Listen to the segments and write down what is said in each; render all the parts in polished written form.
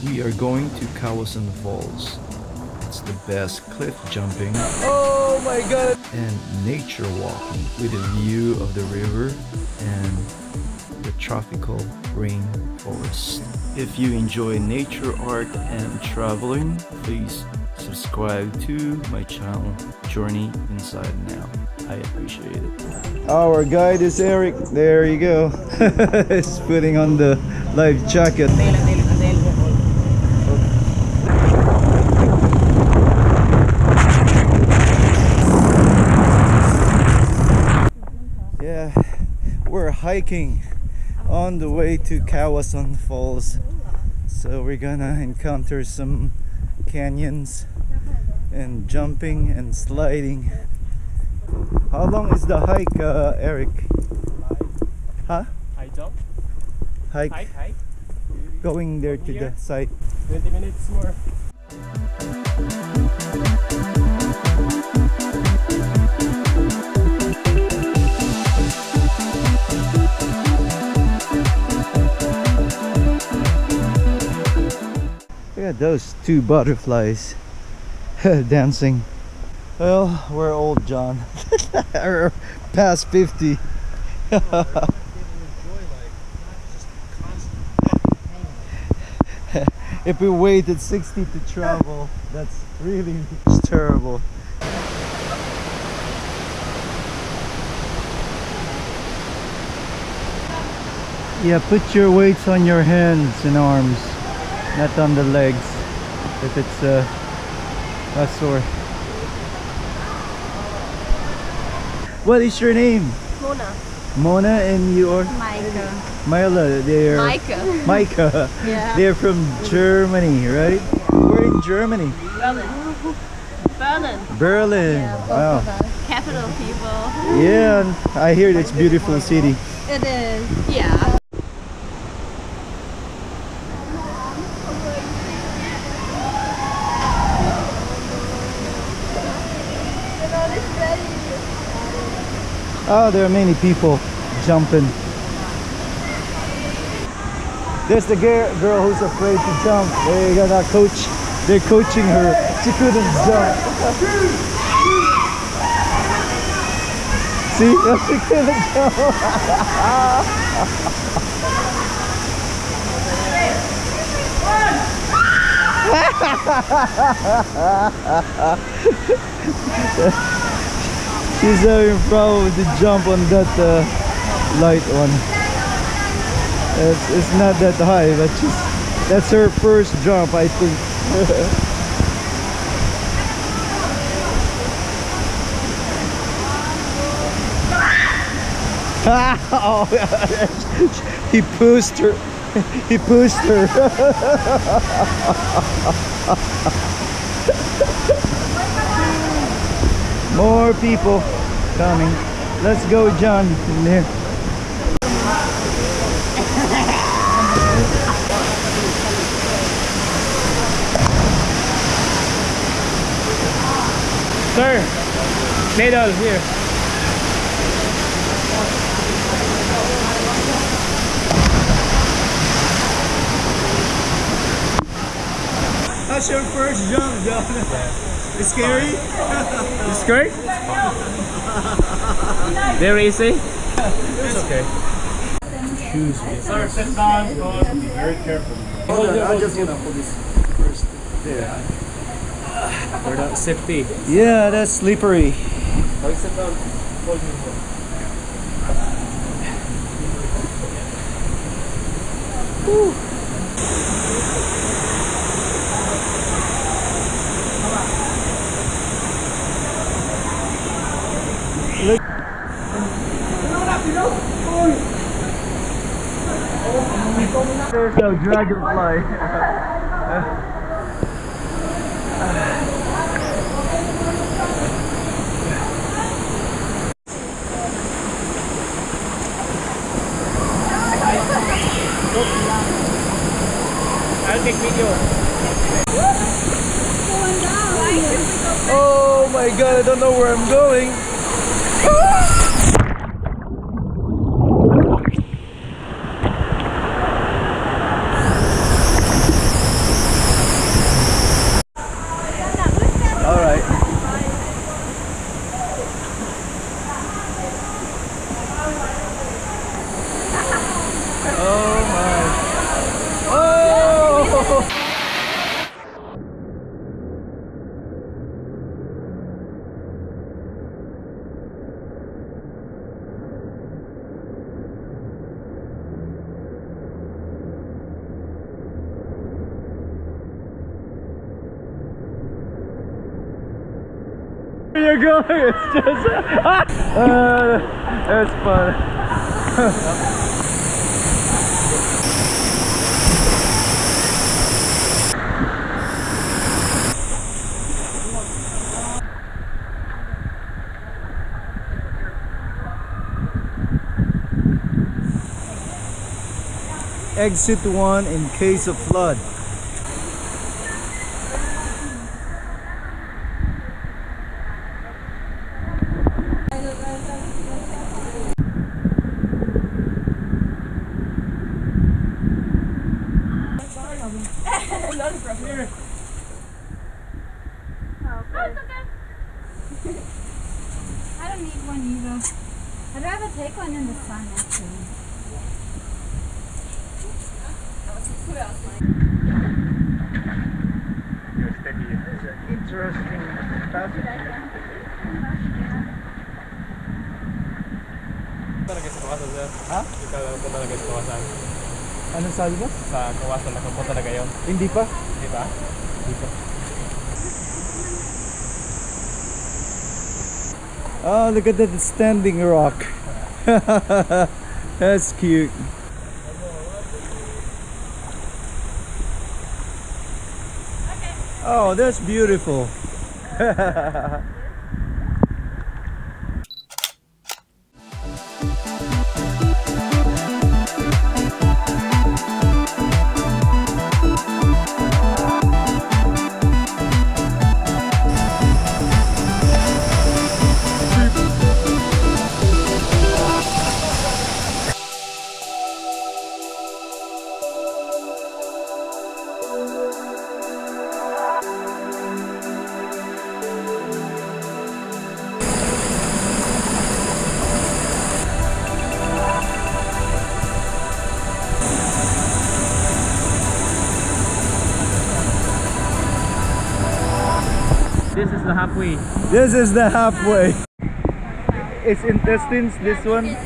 We are going to Kawasan Falls. It's the best cliff jumping, Oh my god! and nature walking with a view of the river and the tropical rainforest. If you enjoy nature art and traveling, please subscribe to my channel Journey Inside Now. I appreciate it. Our guide is Eric. There you go. He's putting on the life jacket. Yeah, we're hiking on the way to Kawasan Falls. So we're gonna encounter some canyons and jumping and sliding. How long is the hike, Eric? Huh? Hike. Hike. Going there to the site. 20 minutes more. Look at those two butterflies dancing. Well, we're old, John. We're past 50. If we waited 60 to travel, that's really terrible. Yeah, put your weights on your hands and arms, not on the legs, if it's sore. What is your name? Mona. Mona, and you are? Micah. Myla. They're Micah. Micah. Yeah. They're from Germany, right? We're in Germany. Berlin. Berlin. Berlin. Yeah, both Wow. of us. Capital people. Yeah, I hear it's a beautiful city. It is. Yeah. Oh, there are many people jumping. There's the girl who's afraid to jump. They got a coach. They're coaching her. She couldn't jump. See? She couldn't jump. She's having problem to jump on that light one. It's not that high, but that's her first jump, I think. Oh, he pushed her. He pushed her. More people coming. Let's go, John, in there. Sir, ladle here. That's your first jump, John. It's scary? It's great. Very easy. It's okay. Shoes. Sir, sit down. Be very careful. I'm just gonna hold this first. There. For the safety. Yeah, that's slippery. Sit down. Hold Woo. Look. There's no dragonfly. I'll take video. Oh my god, I don't know where I'm going. You're going. It's just that's fun. Exit 1 in case of flood. I don't need one either. I'd rather take one in the sun actually. Interesting passage here. Punta na kayo sa Kawasan, sir. Ha? Punta na kayo sa Kawasan. Anong sabi ba? Sa Kawasan, nakapunta na kayo. Hindi pa. Di ba? Di ba? Oh, look at that standing rock. That's cute. Oh, that's beautiful. This is the halfway. This is the halfway. It's intestines, this one.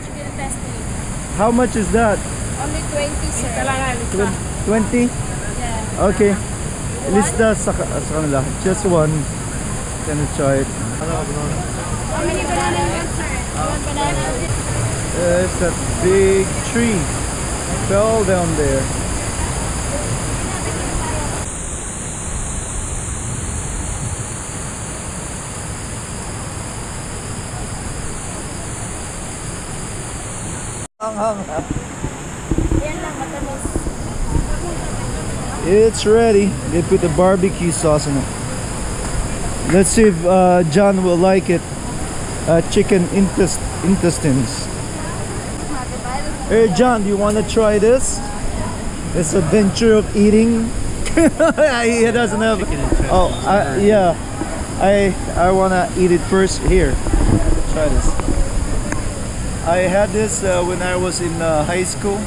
How much is that? Only 20, sir. 20? Yeah. Okay. Lista sa kanila. Just one. Can you try it? How many banana you want, sir? One banana. There's a big tree. Fell down there. It's ready. They put the barbecue sauce in it. Let's see if John will like it. Chicken intestines. Hey John, do you want to try this? This adventure of eating. He doesn't have. Oh, yeah. I want to eat it first. Here, try this. I had this when I was in high school,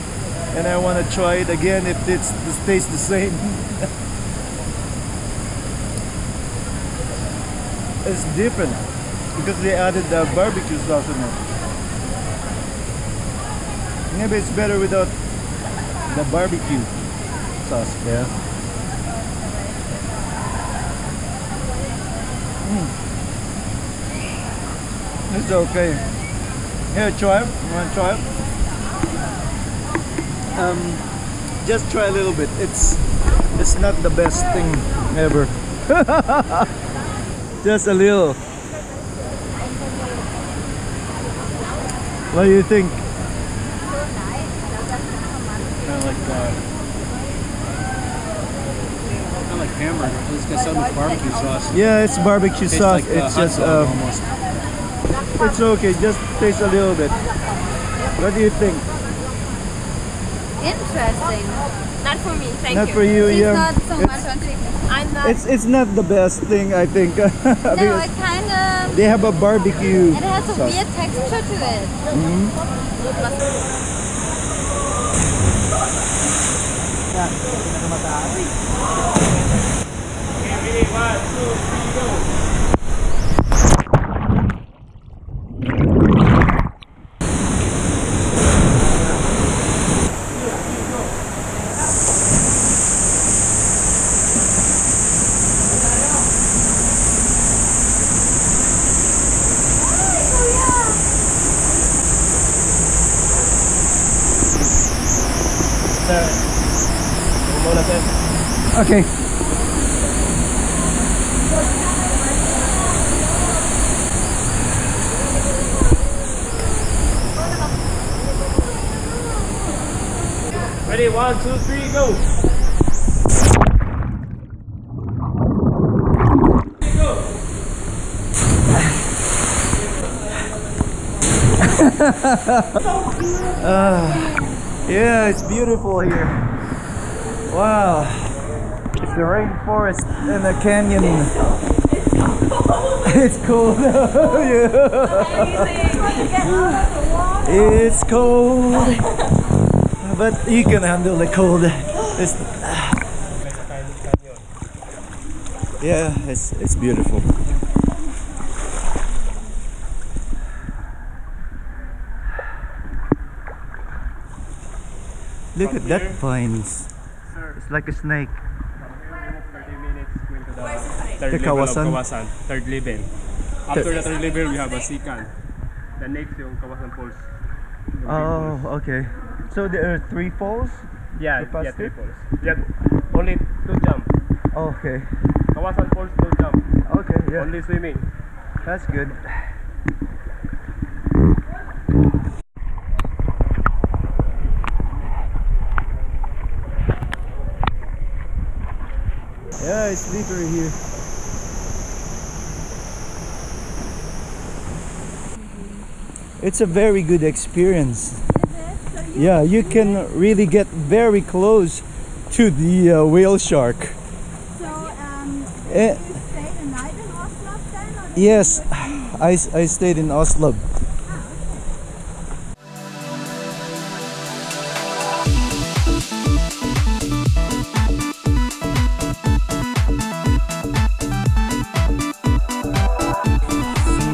and I want to try it again if it tastes the same. It's different because they added the barbecue sauce in it. Maybe it's better without the barbecue sauce. Yeah. It's okay. Here, try it. You want to try it? Just try a little bit. It's not the best thing ever. Just a little. What do you think? I like hamburger. It's got so much barbecue sauce. Yeah, it's barbecue Tastes sauce. like, It's hot just dog almost. it's okay. Just taste a little bit. What do you think? Interesting. Not for me, thank Not you. for you, It's yeah. not so much on chicken. I'm not. It's not the best thing, I think. No, Because it kind of. they have a barbecue It has a sauce. weird texture to it. Okay. Ready, 1, 2, 3, go! Yeah, it's beautiful here. Wow. It's the rainforest and the canyon. It's cold. Yeah. It's cold. But you can handle the cold. Yeah, it's beautiful. Look at that pines. It's like a snake. 30 minutes going to the third The level of Kawasan? Kawasan. Third level. After the third level, we have a Sikan. The next yung Kawasan Falls. Yung Oh, big falls. okay. So there are 3 falls? Yeah, you passed yeah, 3 it? falls. Yeah, only 2 jump. Okay. Kawasan Falls, 2 jump. Okay, yeah. Only swimming. That's good. Yeah, it's slippery here. It's a very good experience. Yeah, you can really get very close to the whale shark. So, Eh, you stayed the night in Oslo then? Or did yes, you I stayed in Oslo.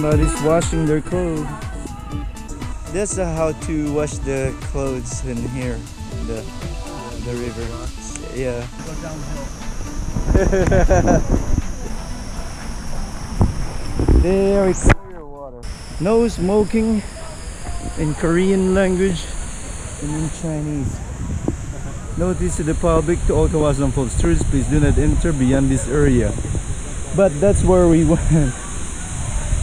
Somebody's washing their clothes. That's how to wash the clothes in here, in the river. Yeah. Very clear water. No smoking in Korean language and in Chinese. Notice to the public to all Kawasan Falls tourists, please do not enter beyond this area. But that's where we went.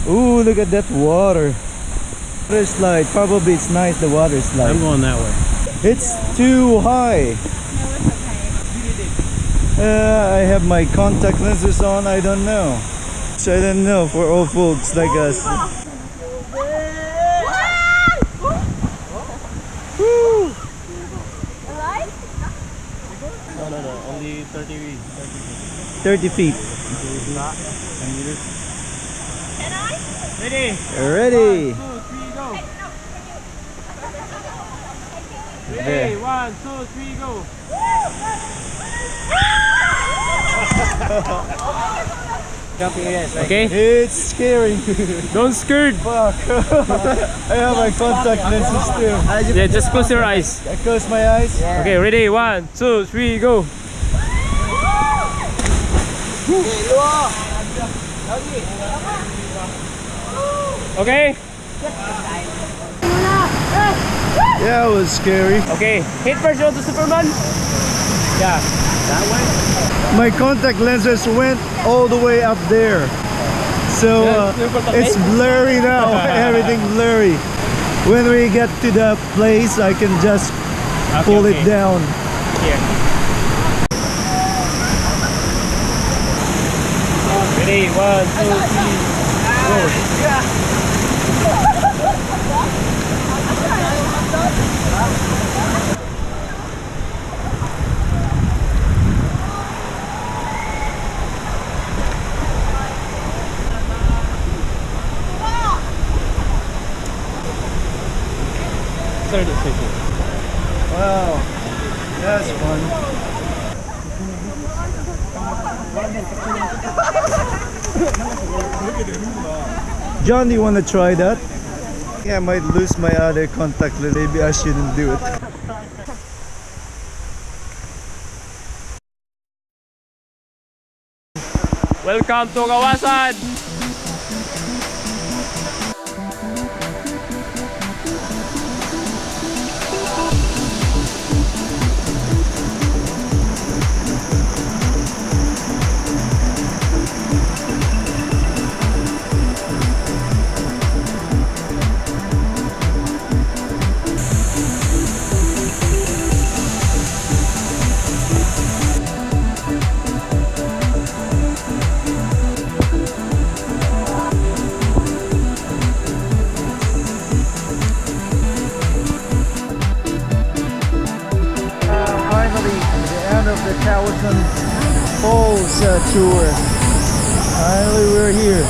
Ooh, look at that water. Water slide. Probably it's nice, the water slide. I'm going that way. It's too high. I have my contact lenses on. I don't know. So I don't know for old folks like us. Woo! No, only 30 30 feet. Ready? Ready? 1, 2, 3, go! There. Ready? 1, 2, 3, go! Jumping again. Okay? It's scary. Don't scared. Fuck. I have my contact lenses too. Yeah, just close your eyes. I close my eyes. Okay, ready? 1, 2, 3, go! Okay? Yeah, it was scary. Okay. Hit first, you want to Superman? Yeah. That way? My contact lenses went all the way up there. So it's blurry now. Everything blurry. When we get to the place, I can just pull it down. Here. Ready? 1, 2, 3, go! Wow, that's fun. John, do you want to try that? Yeah, I might lose my other contact lens. Maybe I shouldn't do it. Welcome to Kawasan! Kawasan Falls tour. Finally, we're here.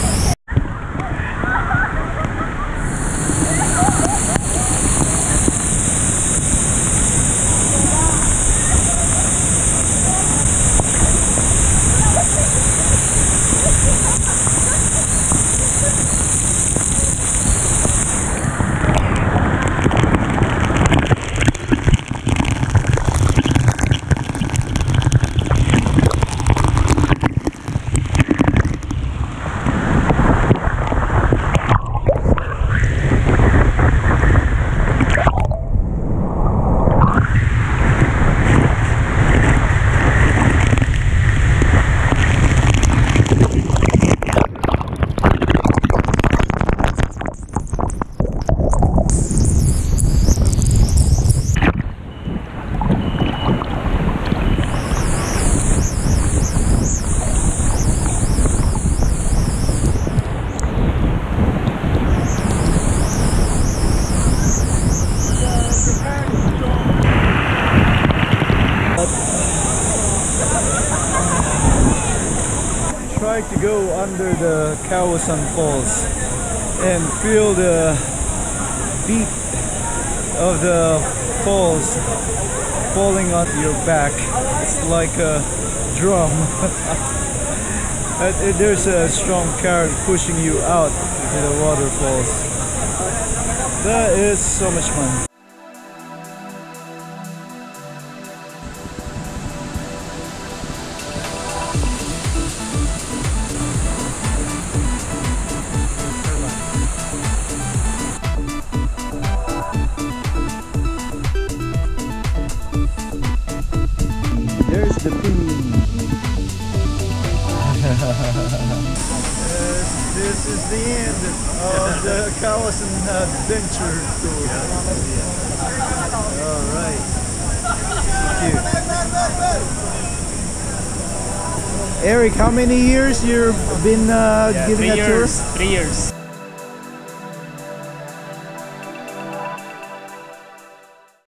Try to go under the Kawasan Falls and feel the beat of the falls falling on your back. It's like a drum. There's a strong current pushing you out to the waterfalls. That is so much fun. There's the Preve. This is the end of the Kawasan adventure tour. All right. Thank you. Eric, how many years you've been giving a tour? 3 years.